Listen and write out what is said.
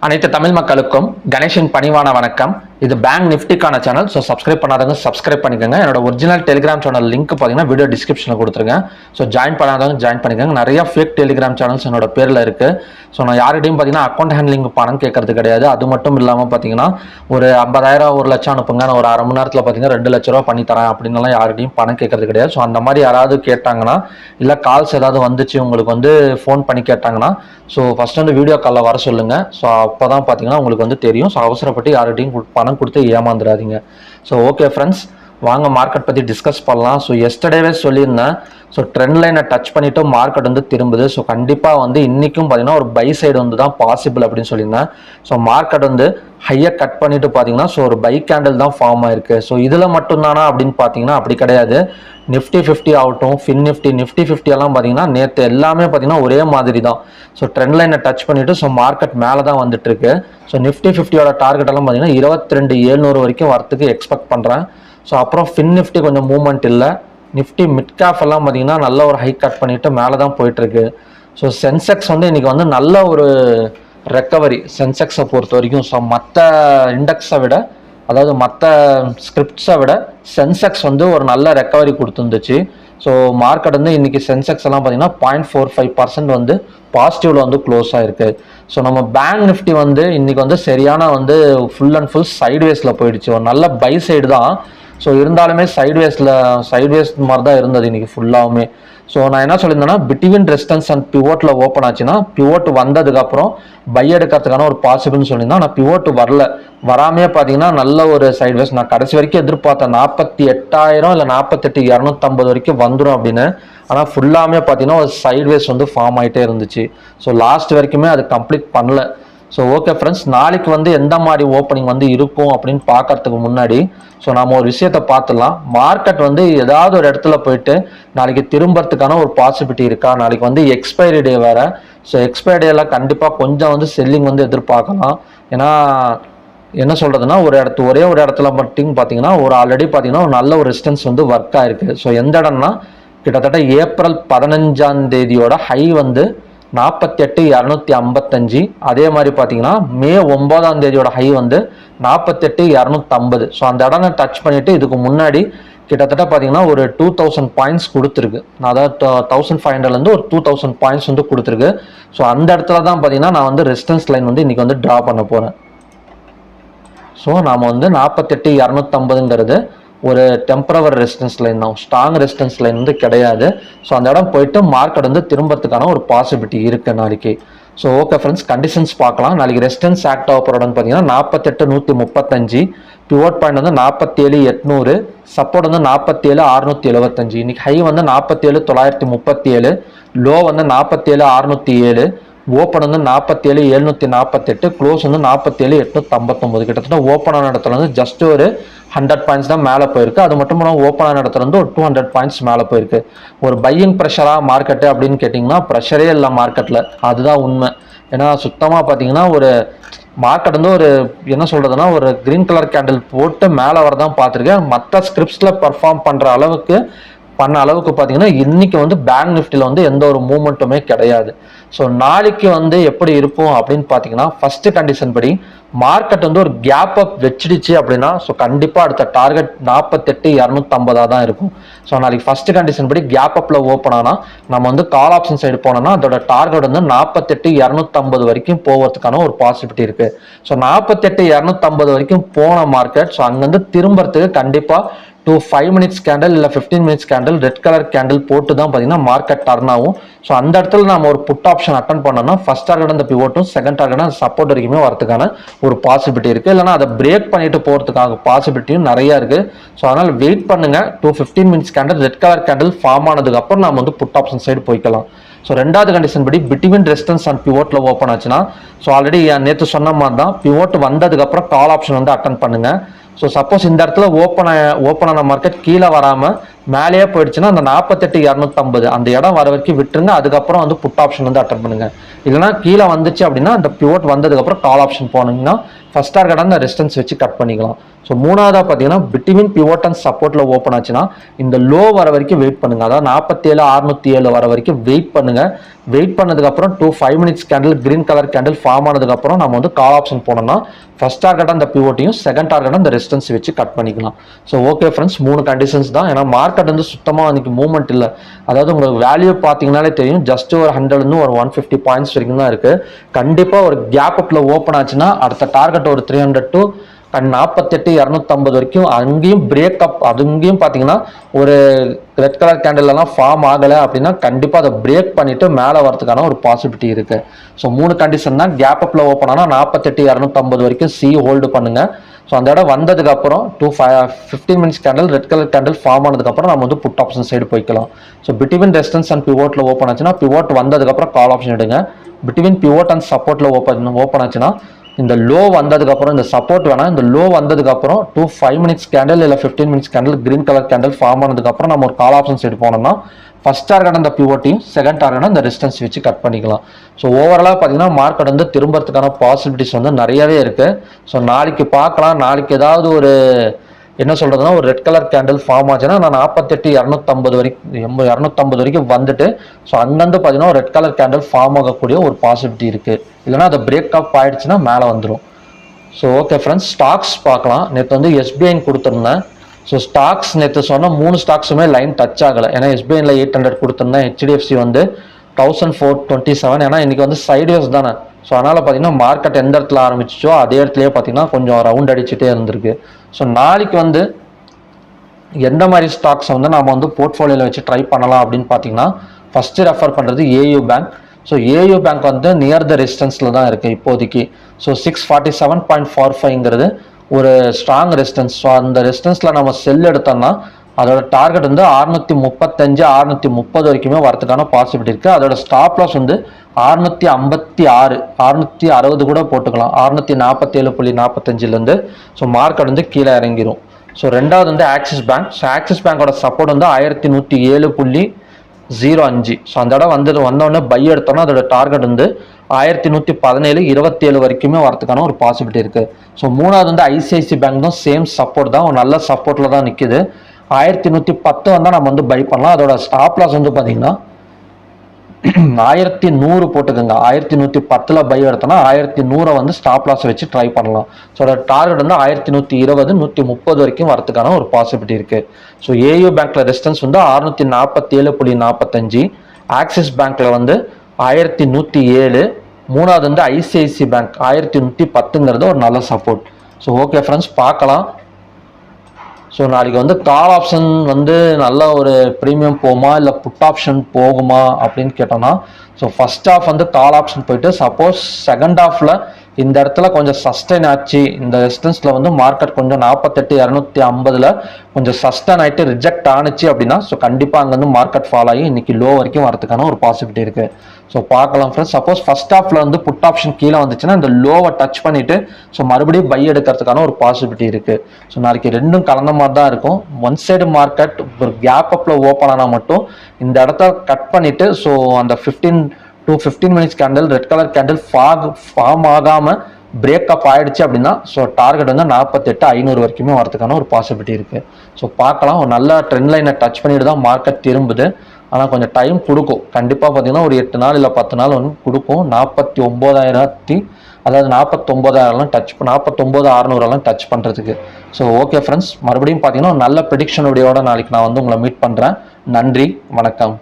அனைத்து தமிழ் மக்களுக்கும் கணேஷின் பணிவான வணக்கம். இது பேங்க் நிஃப்டிக்கான சேனல். ஸோ சப்ஸ்கிரைப் பண்ணாதவங்க சப்ஸ்கிரைப் பண்ணிக்கோங்க. என்னோட ஒரிஜினல் டெலிகிராம் சேனல் லிங்க் பார்த்தீங்கன்னா வீடியோ டிஸ்கிரிப்ஷனில் கொடுத்துருங்க. ஸோ ஜாயின் பண்ணாதவங்க ஜாயின் பண்ணிக்கோங்க. நிறைய ஃபேக் டெலிகிராம் சேனல்ஸ் என்னோட பேரில் இருக்குது. ஸோ நான் யார்கிட்டையும் பார்த்தீங்கன்னா அக்கௌண்ட் ஹேண்ட்லிங் பணம் கேட்கறது கிடையாது. அது மட்டும் இல்லாமல் பார்த்தீங்கன்னா ஒரு 50,000 1 லட்சம் அனுப்புங்க, நான் ஒரு அரை மணி நேரத்தில் பார்த்தீங்கன்னா 2 லட்ச ரூபா பண்ணி தரேன் அப்படின்லாம் யார்கிட்டையும் பணம் கேட்கறது கிடையாது. ஸோ அந்த மாதிரி யாராவது கேட்டாங்கன்னா, இல்லை கால்ஸ் ஏதாவது வந்துச்சு உங்களுக்கு வந்து ஃபோன் பண்ணி கேட்டாங்கன்னா, ஸோ ஃபஸ்ட் வந்து வீடியோ காலில் வர சொல்லுங்கள். ஸோ அப்போ தான் பார்த்தீங்கன்னா உங்களுக்கு வந்து தெரியும். ஸோ அவசரப்பட்டு யார்கிட்டையும் பணம் கொடுத்து ஏமாந்துடாதீங்க. ஸோ ஓகே ஃப்ரெண்ட்ஸ், வாங்க மார்க்கெட் பற்றி டிஸ்கஸ் பண்ணலாம். ஸோ எஸ்டர்டேவே சொல்லியிருந்தேன், ஸோ ட்ரெண்ட் லைனை டச் பண்ணிவிட்டு மார்க்கெட் வந்து திரும்புது. ஸோ கண்டிப்பாக வந்து இன்றைக்கும் பார்த்தீங்கன்னா ஒரு பை சைடு வந்து தான் பாசிபிள் அப்படின்னு சொல்லியிருந்தேன். ஸோ மார்க்கெட் வந்து ஹையை கட் பண்ணிட்டு பார்த்தீங்கன்னா ஸோ ஒரு பை கேண்டில் தான் ஃபார்ம் ஆயிருக்கு. ஸோ இதில் மட்டும்தானா அப்படின்னு பார்த்தீங்கன்னா அப்படி கிடையாது. நிஃப்டி 50 ஆகட்டும், நிஃப்டி 50 எல்லாம் பார்த்தீங்கன்னா நேற்று எல்லாமே பார்த்தீங்கன்னா ஒரே மாதிரி தான். ஸோ ட்ரெண்ட் லைனை டச் பண்ணிவிட்டு ஸோ மார்க்கெட் மேலே தான் வந்துட்டு இருக்கு. ஸோ நிஃப்டி 50யோட டார்கெட் எல்லாம் பார்த்தீங்கன்னா 22,700 வரைக்கும் வரத்துக்கு எக்ஸ்பெக்ட் பண்ணுறேன். ஸோ அப்புறம் நிஃப்டி கொஞ்சம் மூவ்மெண்ட் இல்லை. நிஃப்டி மிட் கேப் எல்லாம் பார்த்தீங்கன்னா நல்ல ஒரு ஹை கட் பண்ணிட்டு மேலே தான் போயிட்டு இருக்கு. ஸோ சென்செக்ஸ் வந்து இன்னைக்கு வந்து நல்ல ஒரு ரெக்கவரி சென்செக்ஸை பொறுத்த வரைக்கும். ஸோ மற்ற இண்டெக்ஸை விட, அதாவது மற்ற ஸ்கிரிப்ட்ஸை விட சென்செக்ஸ் வந்து ஒரு நல்ல ரெக்கவரி கொடுத்துருந்துச்சு. ஸோ மார்க்கெட் வந்து இன்னைக்கு சென்செக்ஸ் எல்லாம் பார்த்தீங்கன்னா 0.45% வந்து பாசிட்டிவ்ல வந்து க்ளோஸ் ஆயிருக்கு. ஸோ நம்ம பேங்க் நிஃப்டி வந்து இன்னைக்கு வந்து சரியான வந்து ஃபுல் அண்ட் ஃபுல் சைட்வேஸில் போயிடுச்சு. ஒரு நல்ல பை சைடு தான். ஸோ இருந்தாலுமே சைட்வேஸ் மாதிரி தான் இருந்தது இன்னைக்கு ஃபுல்லாகவுமே. ஸோ நான் என்ன சொல்லியிருந்தேன்னா, பிட்வீன் ரெசிஸ்டன்ஸ் அண்ட் பிவோட்டில் ஓப்பன் ஆச்சுன்னா பிவோட் வந்ததுக்கப்புறம் பை எடுக்கிறதுக்கான ஒரு பாசிபிள்னு சொல்லியிருந்தேன். ஆனால் பிவோட் வராமே பார்த்தீங்கன்னா நல்ல ஒரு சைட்வேஸ். நான் கடைசி வரைக்கும் எதிர்பார்த்தேன் 48,000 இல்லை 48,250 வரைக்கும் வந்துடும் அப்படின்னு. ஆனால் ஃபுல்லாமே பார்த்தீங்கன்னா ஒரு சைட்வேஸ் வந்து ஃபார்ம் ஆகிட்டே இருந்துச்சு. ஸோ லாஸ்ட் வரைக்குமே அது கம்ப்ளீட் பண்ணல. ஸோ ஓகே ஃப்ரெண்ட்ஸ், நாளைக்கு வந்து எந்த மாதிரி ஓப்பனிங் வந்து இருக்கும் அப்படின்னு பார்க்கறதுக்கு முன்னாடி ஸோ நம்ம ஒரு விஷயத்த பார்த்துடலாம். மார்க்கெட் வந்து ஏதாவது ஒரு இடத்துல போயிட்டு நாளைக்கு திரும்பறதுக்கான ஒரு பாசிபிலிட்டி இருக்கா? நாளைக்கு வந்து எக்ஸ்பைரி டே வேற. ஸோ எக்ஸ்பைரி டேல கண்டிப்பாக கொஞ்சம் வந்து செல்லிங் வந்து எதிர்பார்க்கலாம். ஏன்னா என்ன சொல்றதுன்னா, ஒரே ஒரு இடத்துல மட்டும் பார்த்தீங்கன்னா ஒரு ஆல்ரெடி பார்த்தீங்கன்னா ஒரு நல்ல ஒரு ரெசிஸ்டன்ஸ் வந்து ஒர்க் ஆயிருக்கு. ஸோ எந்த இடம்னா கிட்டத்தட்ட ஏப்ரல் 15ஆம் தேதியோட ஹை வந்து 48,255. அதே மாதிரி பார்த்தீங்கன்னா மே 9ஆம் தேதியோட ஹை வந்து 48,250. ஸோ அந்த இடம் டச் பண்ணிட்டு இதுக்கு முன்னாடி கிட்டத்தட்ட பார்த்தீங்கன்னா ஒரு 2,000 பாயிண்ட்ஸ் கொடுத்துருக்கு. அதாவது 1,500லேருந்து ஒரு 2,000 பாயிண்ட்ஸ் வந்து கொடுத்துருக்கு. ஸோ அந்த இடத்துல தான் பார்த்தீங்கன்னா நான் வந்து ரெசிஸ்டன்ஸ் லைன் வந்து இன்னைக்கு வந்து ட்ரா பண்ண போகிறேன். ஸோ நாம் வந்து 48,250ங்கிறது ஒரு டெம்பரவரி ரெசிஸ்டன்ஸ் லைன் தான், ஸ்ட்ராங் ரெசிஸ்டன்ஸ் லைன் வந்து கிடையாது. ஸோ அந்த இடம் போயிட்டு மார்க்கெட் வந்து திரும்பறதுக்கான ஒரு பாசிபிலிட்டி இருக்குது நாளைக்கு. ஸோ ஓகே ஃப்ரெண்ட்ஸ், கண்டிஷன்ஸ் பார்க்கலாம். நாளைக்கு ரெசிஸ்டன்ஸ் ஆக்ட் ஆக போகிறோன்னு பார்த்தீங்கன்னா 48,135, பிவோட் பாயிண்ட் வந்து 47,800, சப்போர்ட் வந்து 47,675. இன்னைக்கு ஹை வந்து 47,937, லோ வந்து 47,607, ஓப்பன் வந்து 47,748, க்ளோஸ் வந்து 47,859. கிட்டத்தட்ட ஓப்பன் ஆன இடத்துல வந்து ஜஸ்ட் ஒரு 100 பாயிண்ட்ஸ் தான் மேலே போயிருக்கு. அது மட்டும் இல்லாமல் ஓப்பன் ஆன இடத்துல வந்து ஒரு 200 பாயிண்ட்ஸ் மேலே போயிருக்கு. ஒரு பையிங் ப்ரெஷரா மார்க்கெட்டு அப்படின்னு கேட்டிங்கன்னா ப்ரெஷரே இல்லை மார்க்கெட்டில், அதுதான் உண்மை. ஏன்னா சுத்தமாக பார்த்தீங்கன்னா ஒரு மார்க்கெட் வந்து ஒரு என்ன சொல்கிறதுனா ஒரு க்ரீன் கலர் கேண்டில் போட்டு மேலே வரதான் பார்த்துருக்கேன். மற்ற ஸ்கிரிப்ட்ஸில் பர்ஃபார்ம் பண்ணுற அளவுக்கு பார்த்தீங்கன்னா இன்னைக்கு வந்து பேங்க் நிஃப்டியில் வந்து எந்த ஒரு மூவ்மெண்ட்டுமே கிடையாது. ஸோ நாளைக்கு வந்து எப்படி இருக்கும் அப்படின்னு பார்த்தீங்கன்னா, ஃபர்ஸ்ட் கண்டிஷன் படி மார்க்கெட் வந்து ஒரு கேப் அப் வச்சிடுச்சு அப்படின்னா ஸோ கண்டிப்பாக அடுத்த டார்கெட் 48,250 தான் இருக்கும். ஸோ நாளைக்கு ஃபர்ஸ்ட் கண்டிஷன் படி கேப் அப்பில் ஓப்பன் ஆனால் நம்ம வந்து கால் ஆப்ஷன் சைடு போனோம்னா அதோட டார்கெட் வந்து 48,250 வரைக்கும் போகிறதுக்கான ஒரு பாசிபிலிட்டி இருக்கு. ஸோ 48,250 வரைக்கும் போன மார்க்கெட் ஸோ அங்கேருந்து திரும்புறதுக்கு கண்டிப்பாக 5 மினிட்ஸ் கேண்டில் இல்லை 15 minutes candle red colour candle போட்டு தான் பார்த்தீங்கன்னா மார்க்கெட் டர்ன் ஆகும். ஸோ அந்த இடத்துல நம்ம ஒரு புட் ஆப்ஷன் அட்டன் பண்ணோம்னா ஃபர்ஸ்ட் டார்கெட் அந்த பிவோட்டும் செகண்ட் டார்கெட் அந்த சப்போர்ட் வரைக்குமே வரதுக்கான ஒரு பாசிபிலிட்டி இருக்குது. இல்லைனா அதை பிரேக் பண்ணிட்டு போகிறதுக்காக பாசிபிலிட்டியும் நிறையா இருக்குது. ஸோ அதனால் வெயிட் பண்ணுங்க. 15 minutes candle red colour candle form ஆனதுக்கு அப்புறம் நம்ம வந்து புட் ஆப்ஷன் சைடு போய்க்கலாம். ஸோ ரெண்டாவது கண்டிஷன் படி பிட்வீன் ரெசிஸ்டன்ஸ் அண்ட் பிவோட்டில் ஓப்பன் ஆச்சுன்னா ஸோ ஆல்ரெடி நேற்று சொன்ன மாதிரி தான் பிவோட் வந்ததுக்கப்புறம் கால் ஆப்ஷன் வந்து அட்டன் பண்ணுங்க. ஸோ சப்போஸ் இந்த இடத்துல ஓப்பன் ஆன மார்க்கெட் கீழே வராமல் மேலேயே போயிடுச்சுன்னா அந்த 48,250 அந்த இடம் வர வரைக்கும் விட்டுருங்க. அதுக்கப்புறம் வந்து புட் ஆப்ஷன் வந்து அட்டன் பண்ணுங்க. இல்லைனா கீழே வந்துச்சு அப்படின்னா அந்த பிவோட் வந்ததுக்கப்புறம் கால் ஆப்ஷன் போனீங்கன்னா ஃபர்ஸ்ட் டார்கெட் அந்த ரெசிஸ்டன்ஸ் வச்சு கட் பண்ணிக்கலாம். ஸோ மூணாவதாக பார்த்தீங்கன்னா பிட்வீன் பிவோட் அண்ட் சப்போர்ட்டில் ஓப்பன் ஆச்சுன்னா இந்த லோ வர வரைக்கும் வெயிட் பண்ணுங்க. அதாவது 47,607 வர வரைக்கும் வெயிட் பண்ணுங்க. வெயிட் பண்ணதுக்கப்புறம் 5 minutes candle green colour candle form ஆனதுக்கப்புறம் நம்ம வந்து கால் ஆப்ஷன் போனோம்னா ஃபர்ஸ்ட் டார்கெட்டாக அந்த பிவோட்டையும் செகண்ட் டார்கெட்டாக அந்த ரெசிஸ்டன்ஸ் வச்சு கட் பண்ணிக்கலாம். ஸோ ஓகே ஃப்ரெண்ட்ஸ், 3 கண்டிஷன்ஸ் தான். ஏன்னா மார்க்கெட் வந்து சுத்தமாக அன்றைக்கி மூவ்மெண்ட் இல்லை. அதாவது உங்களுக்கு வேல்யூ பார்த்தீங்கன்னாலே தெரியும், ஜஸ்ட் ஒரு 100 ஒரு 150 பாயிண்ட்ஸ் வரைக்கும் தான் இருக்குது. கண்டிப்பாக ஒரு கேப் அப்பில் ஓப்பன் ஆச்சுன்னா அடுத்த டார்கெட் ஒரு 300 to 48 250 வரைக்கும் அங்கேயும் பிரேக்கப். அங்கேயும் பார்த்தீங்கன்னா ஒரு ரெட் கலர் கேண்டில்லாம் ஃபார்ம் ஆகலை அப்படின்னா கண்டிப்பாக அதை பிரேக் பண்ணிட்டு மேலே வரதுக்கான ஒரு பாசிபிலிட்டி இருக்கு. ஸோ 3 கண்டிஷன் தான். கேப் அப்பில் ஓப்பன் ஆனால் 48 250 வரைக்கும் சி ஹோல்டு பண்ணுங்க. ஸோ அந்த இடம் வந்ததுக்கு அப்புறம் 15 minutes candle red colour candle form ஆனதுக்கப்புறம் நம்ம வந்து புட் ஆப்ஷன் சைடு போய்க்கலாம். ஸோ பிட்வீன் ரெசிஸ்டன்ஸ் அண்ட் பிவோட்டில் ஓப்பன் ஆச்சுன்னா பிவோட் வந்ததுக்கப்புறம் கால் ஆப்ஷன் எடுங்க. பிட்வீன் பிவோட் அண்ட் சப்போர்ட்டில் ஓப்பன் ஆச்சுன்னா இந்த லோ வந்ததுக்கப்புறம் இந்த சப்போர்ட் வேணாம், இந்த லோ வந்ததுக்கப்புறம் 5 மினிட்ஸ் கேண்டில் இல்லை 15 minutes candle green colour candle form ஆனதுக்கப்புறம் நம்ம ஒரு கால் ஆப்ஷன் சைடு போனோம்னா ஃபர்ஸ்ட் டார்கெட் அந்த பிவோட்டையும் செகண்ட் டார்கெட் அந்த ரெசிஸ்டன்ஸ் வச்சு கட் பண்ணிக்கலாம். ஸோ ஓவராலாக பார்த்தீங்கன்னா மார்க்கெட் வந்து திரும்பறதுக்கான பாசிபிலிட்டிஸ் வந்து நிறையவே இருக்கு. ஸோ நாளைக்கு பார்க்கலாம். நாளைக்கு ஏதாவது ஒரு என்ன சொல்றதுன்னா ஒரு ரெட் கலர் கேண்டில் ஃபார்ம் ஆச்சுன்னா நான் 48 250 வரைக்கும் 250 வரைக்கும் வந்துட்டு ஸோ அங்கேருந்து பார்த்தீங்கன்னா ரெட் கலர் கேண்டில் ஃபார்ம் ஆகக்கூடிய ஒரு பாசிபிலிட்டி இருக்கு. இல்லைன்னா அதை பிரேக் அப் ஆயிடுச்சுன்னா மேலே வந்துடும். ஸோ ஓகே ஃப்ரெண்ட்ஸ், ஸ்டாக்ஸ் பார்க்கலாம். நேற்று வந்து எஸ்பிஐன்னு கொடுத்துருந்தேன். ஸோ ஸ்டாக்ஸ் நேற்று சொன்ன 3 ஸ்டாக்ஸுமே லைன் டச் ஆகலை. ஏன்னா எஸ்பிஐல 800 கொடுத்துருந்தேன், ஹெச்டிஎஃப்சி வந்து 1427. ஏன்னா இன்னைக்கு வந்து சைட்வேஸ் தானே. ஸோ அதனால் பார்த்தீங்கன்னா மார்க்கெட் எந்த இடத்துல ஆரம்பிச்சிச்சோ அதே இடத்துலயே பார்த்தீங்கன்னா கொஞ்சம் ரவுண்ட் அடிச்சுட்டே இருந்திருக்கு. ஸோ நாளைக்கு வந்து எந்த மாதிரி ஸ்டாக்ஸை வந்து நம்ம வந்து போர்ட்ஃபோலியோவில் வச்சு ட்ரை பண்ணலாம் அப்படின்னு பார்த்தீங்கன்னா ஃபஸ்ட்டு ரெஃபர் பண்ணுறது AU bank. So AU bank வந்து நியர் த ரெசிஸ்டன்ஸில் தான் இருக்குது இப்போதைக்கு. ஸோ 647.45ங்கிறது ஒரு ஸ்ட்ராங் ரெசிஸ்டன்ஸ். ஸோ அந்த ரெசிஸ்டன்ஸில் நம்ம செல் எடுத்தோம்னா அதோட டார்கெட் வந்து 635 630 வரைக்குமே வரதுக்கான பாசிபிலிட்டி இருக்குது. அதோட ஸ்டாப் லாஸ் வந்து 656 660 கூட போட்டுக்கலாம். 647.45லேருந்து ஸோ மார்க்கெட் வந்து கீழே இறங்கிடும். ஸோ ரெண்டாவது வந்து ஆக்சிஸ் பேங்க். ஸோ ஆக்சிஸ் பேங்கோட சப்போர்ட் வந்து 1107.05. ஸோ அந்த இடம் வந்தோடனே பை எடுத்தோம்னா அதோட டார்கெட் வந்து 1117 27 வரைக்குமே வரதுக்கான ஒரு பாசிபிலிட்டி இருக்குது. ஸோ மூணாவது வந்து ஐசிஐசி பேங்க் தான் சேம் சப்போர்ட் தான், ஒரு நல்ல சப்போர்ட்டில் தான் நிற்குது. 1110 வந்தால் நம்ம வந்து பை பண்ணலாம். அதோட ஸ்டாப் லாஸ் வந்து பார்த்தீங்கன்னா 1100 போட்டுக்கோங்க. 1110 பை எடுத்தோம்னா 1100 வந்து ஸ்டாப் லாஸ் வச்சு ட்ரை பண்ணலாம். ஸோ அதோட டார்கெட் வந்து 1120 130 வரைக்கும் வரதுக்கான ஒரு பாசிபிலிட்டி இருக்கு. ஸோ ஏயு பேங்க்ல ரெசிஸ்டன்ஸ் வந்து 647.45, ஆக்சிஸ் பேங்க்ல வந்து 1107, மூணாவது வந்து ஐசிஐசி பேங்க் 1110ங்கிறது ஒரு நல்ல சப்போர்ட். ஸோ ஓகே ஃப்ரெண்ட்ஸ், பார்க்கலாம். ஸோ நாளைக்கு வந்து கால் ஆப்ஷன் வந்து நல்ல ஒரு ப்ரீமியம் போகுமா இல்லை புட் ஆப்ஷன் போகுமா அப்படின்னு கேட்டோம்னா ஸோ ஃபர்ஸ்ட் ஆஃப் வந்து கால் ஆப்ஷன் போயிட்டு சப்போஸ் செகண்ட் ஆஃபில் இந்த இடத்துல கொஞ்சம் சஸ்டைன் ஆச்சு, இந்த ரெசிஸ்டன்ஸில் வந்து மார்க்கெட் கொஞ்சம் 48 250 கொஞ்சம் சஸ்டைன் ஆகிட்டு ரிஜெக்ட் ஆனிச்சு அப்படின்னா ஸோ கண்டிப்பாக அங்கேருந்து மார்க்கெட் ஃபால் ஆகி இன்னைக்கு லோ வரைக்கும் வரதுக்கான ஒரு பாசிபிலிட்டி இருக்குது. ஸோ பார்க்கலாம் ஃப்ரெண்ட்ஸ். சப்போஸ் ஃபர்ஸ்ட் ஆஃப்ல வந்து புட் ஆப்ஷன் கீழே வந்துச்சுன்னா இந்த லோவை டச் பண்ணிட்டு ஸோ மறுபடியும் பை எடுக்கிறதுக்கான ஒரு பாசிபிலிட்டி இருக்கு. ஸோ நாளைக்கு ரெண்டும் கலந்த மாதிரி தான் இருக்கும். ஒன் சைடு மார்க்கெட் ஒரு கேப் அப்ல ஓப்பன் ஆனால் மட்டும் இந்த இடத்த கட் பண்ணிட்டு ஸோ அந்த 15 minutes candle red colour candle form ஆகாம பிரேக்கப் ஆயிடுச்சு அப்படின்னா ஸோ டார்கெட் வந்து 48 500 வரைக்குமே வரதுக்கான ஒரு பாசிபிலிட்டி இருக்கு. ஸோ பார்க்கலாம். ஒரு நல்ல ட்ரெண்ட் லைனை டச் பண்ணிட்டு தான் மார்க்கெட் திரும்புது. ஆனால் கொஞ்சம் டைம் கொடுக்கும். கண்டிப்பாக பார்த்தீங்கன்னா ஒரு 8 நாள் இல்லை 10 நாள் வந்து கொடுக்கும். 49,000 அதாவது 49,000 டச் 49,600 டச் பண்ணுறதுக்கு. ஸோ ஓகே ஃப்ரெண்ட்ஸ், மறுபடியும் பார்த்தீங்கன்னா ஒரு நல்ல ப்ரெடிக்ஷன் வீடியோட நாளைக்கு நான் வந்து உங்களை மீட் பண்ணுறேன். நன்றி, வணக்கம்.